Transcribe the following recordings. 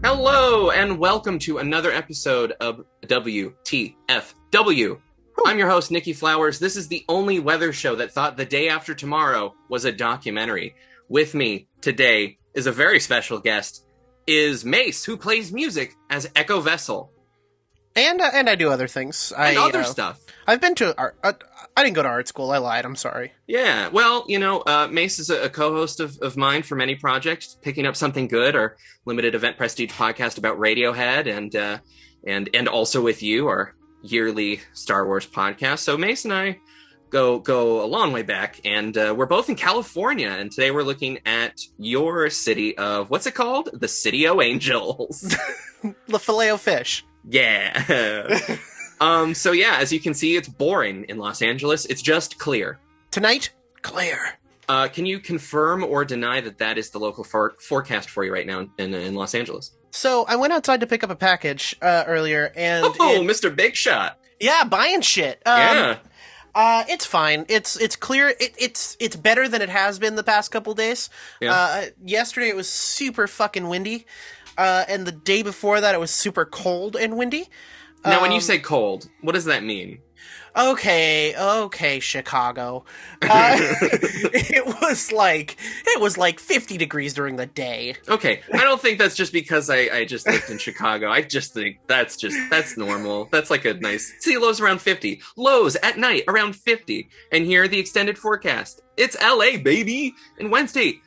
Hello, and welcome to another episode of WTFW. I'm your host, Nikki Flowers. This is the only weather show that thought the day after tomorrow was a documentary. With me today is a very special guest, is Mace, who plays music as Echo Vessel. And I do other things. Other stuff. I've been to art. I didn't go to art school. I lied. I'm sorry. Yeah, well, Mace is a co-host of mine for many projects, Picking Up Something Good, our limited event prestige podcast about Radiohead, and also with you, our yearly Star Wars podcast. So Mace and I go a long way back, and we're both in California, and today we're looking at your city of, what's it called? The City o' Angels. The Filet-O-Fish. Yeah. So yeah, as you can see, it's boring in Los Angeles. It's just clear. Tonight, clear. Can you confirm or deny that is the local forecast for you right now in Los Angeles? So I went outside to pick up a package earlier, and Mr. Big Shot. Yeah, buying shit. Yeah. It's fine. It's clear. It's better than it has been the past couple days. Yeah. Yesterday it was super fucking windy, and the day before that it was super cold and windy. Now, when you say cold, what does that mean? Okay, Chicago. It was like 50 degrees during the day. Okay, I don't think that's just because I just lived in Chicago. I just think that's normal. That's like a nice... See, lows around 50. Lows at night around 50. And here, the extended forecast. It's LA, baby! And Wednesday...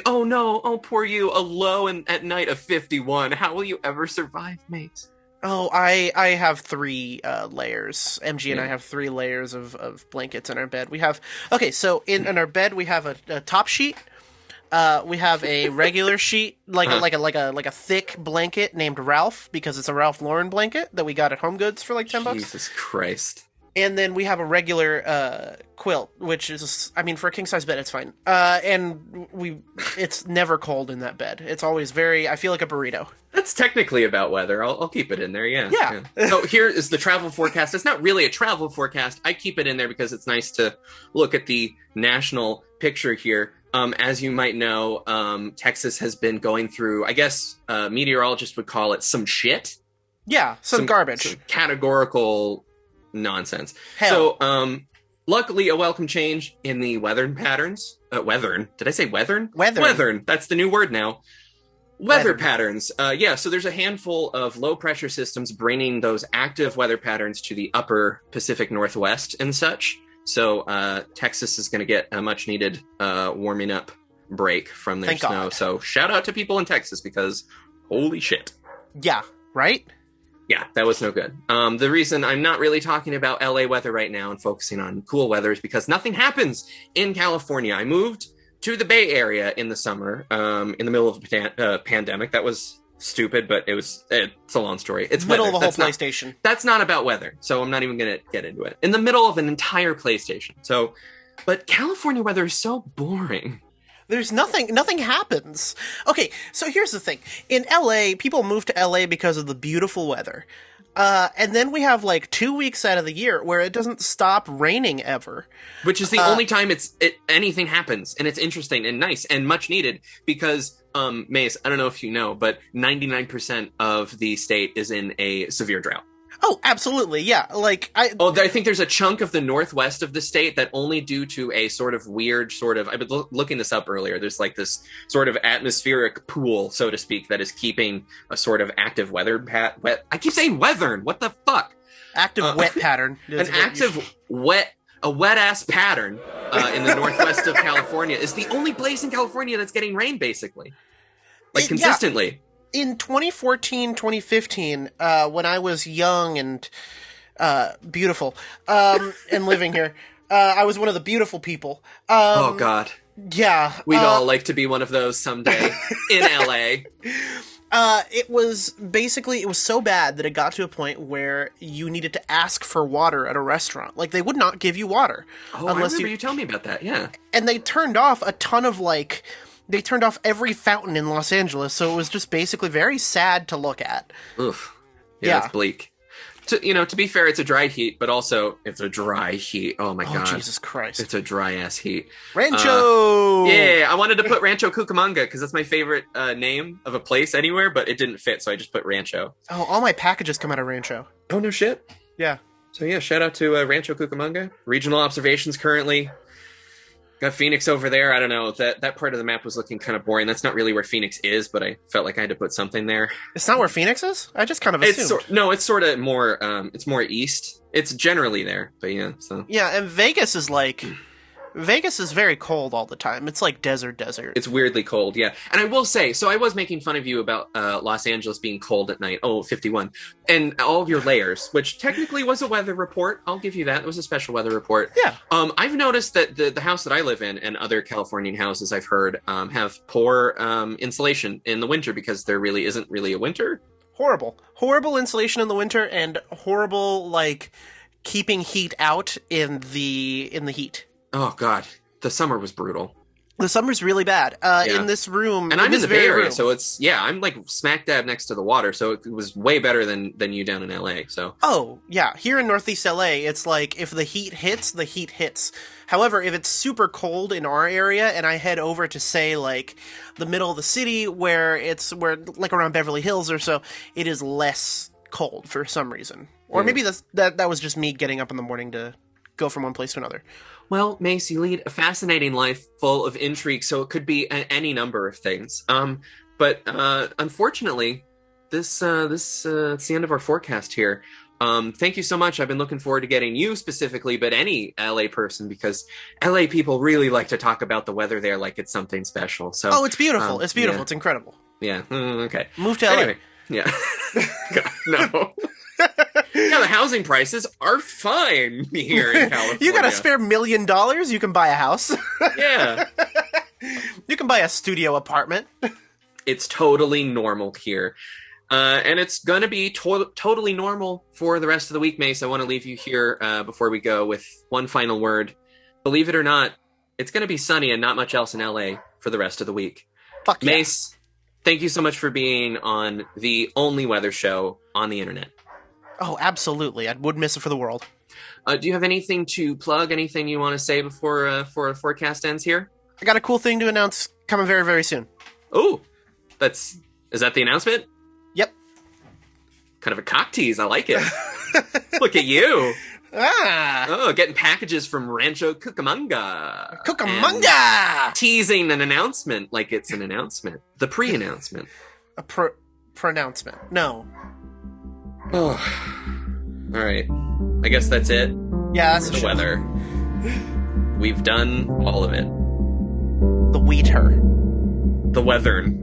Oh no, oh poor you, a low at night of 51. How will you ever survive, mate? Oh, I have three layers. MG and I have 3 layers of blankets in our bed. We have... Okay, so in our bed we have a top sheet. We have a regular sheet, like a thick blanket named Ralph, because it's a Ralph Lauren blanket that we got at Home Goods for like $10. Jesus Christ. And then we have a regular quilt, which is, I mean, for a king-size bed, it's fine. And it's never cold in that bed. It's always I feel like a burrito. That's technically about weather. I'll keep it in there, yeah. Yeah. So here is the travel forecast. It's not really a travel forecast. I keep it in there because it's nice to look at the national picture here. As you might know, Texas has been going through, I guess meteorologists would call it some shit. Yeah, some garbage. Some categorical nonsense. Hell. So, luckily, a welcome change in the weather patterns. Weathern. Did I say weathern? Weathern. That's the new word now. Weather patterns. So there's a handful of low-pressure systems bringing those active weather patterns to the upper Pacific Northwest and such. So Texas is going to get a much-needed warming up break from their Thank snow. God. So shout out to people in Texas because holy shit. Yeah, right? Yeah, that was no good. The reason I'm not really talking about LA weather right now and focusing on cool weather is because nothing happens in California. I moved to the Bay Area in the summer, in the middle of the pandemic. That was stupid, but it's a long story. It's middle weather. of a whole PlayStation. That's not about weather, so I'm not even going to get into it. In the middle of an entire PlayStation. But California weather is so boring. There's nothing happens. Okay, so here's the thing. In LA, people move to LA because of the beautiful weather. And then we have like 2 weeks out of the year where it doesn't stop raining ever. Which is the only time anything happens. And it's interesting and nice and much needed because, Mace, I don't know if you know, but 99% of the state is in a severe drought. Oh, absolutely, yeah. I think there's a chunk of the northwest of the state that only due to a sort of weird I've been looking this up earlier, there's like this sort of atmospheric pool, so to speak, that is keeping a sort of active weather I keep saying weathern, what the fuck? Active wet pattern. A wet-ass pattern in the northwest of California is the only place in California that's getting rain, basically. Consistently. Yeah. In 2014, 2015, when I was young and beautiful and living here, I was one of the beautiful people. Oh, God. Yeah. We'd all like to be one of those someday in LA. It was so bad that it got to a point where you needed to ask for water at a restaurant. Like, they would not give you water. Oh, I remember you telling me about that, yeah. And they turned off a ton of, they turned off every fountain in Los Angeles, so it was just basically very sad to look at. Oof. Yeah, it's bleak. To be fair, it's a dry heat, but also it's a dry heat. Oh my god, Jesus Christ! It's a dry ass heat. Rancho. Yeah, I wanted to put Rancho Cucamonga because that's my favorite name of a place anywhere, but it didn't fit, so I just put Rancho. Oh, all my packages come out of Rancho. Oh no shit. Yeah. So yeah, shout out to Rancho Cucamonga. Regional observations currently. Got Phoenix over there. I don't know. That part of the map was looking kind of boring. That's not really where Phoenix is, but I felt like I had to put something there. It's not where Phoenix is? I just kind of assumed. It's sort of more, it's more east. It's generally there, but yeah, so. Yeah, and Vegas is very cold all the time. It's like desert. It's weirdly cold, yeah. And I will say, so I was making fun of you about Los Angeles being cold at night. Oh, 51. And all of your layers, which technically was a weather report. I'll give you that. It was a special weather report. Yeah. I've noticed that the house that I live in and other Californian houses I've heard have poor insulation in the winter because there really isn't really a winter. Horrible insulation in the winter and horrible, like, keeping heat out in the heat. Oh, God. The summer was brutal. The summer's really bad. In this room... And I'm in the Bay Area, so it's... Yeah, I'm, like, smack dab next to the water, so it was way better than you down in L.A., so... Oh, yeah. Here in Northeast L.A., it's like, if the heat hits, the heat hits. However, if it's super cold in our area, and I head over to, say, like, the middle of the city, where, like, around Beverly Hills or so, it is less cold for some reason. Or maybe that was just me getting up in the morning to go from one place to another. Well, Mace, you lead a fascinating life full of intrigue, so it could be any number of things. But unfortunately, it's the end of our forecast here. Thank you so much. I've been looking forward to getting you specifically, but any LA person, because LA people really like to talk about the weather there like it's something special. So, oh, it's beautiful. It's beautiful. Yeah. It's incredible. Yeah. Okay. Move to LA. Anyway, yeah. God, no. Yeah, the housing prices are fine here in California. You got a spare $1 million, you can buy a house. Yeah. You can buy a studio apartment. It's totally normal here. And it's going to be totally normal for the rest of the week, Mace. I want to leave you here before we go with one final word. Believe it or not, it's going to be sunny and not much else in LA for the rest of the week. Fuck yeah. Mace, thank you so much for being on the only weather show on the internet. Oh, absolutely. I wouldn't miss it for the world. Do you have anything to plug? Anything you want to say before forecast ends here? I got a cool thing to announce coming very, very soon. Oh, is that the announcement? Yep. Kind of a cock tease. I like it. Look at you. Oh, getting packages from Rancho Cucamonga. Cucamonga! Teasing an announcement like it's an announcement. The pre-announcement. A pronouncement. No. Oh. All right. I guess that's it. Yeah, that's the weather. We've done all of it. The wheater. The weathern.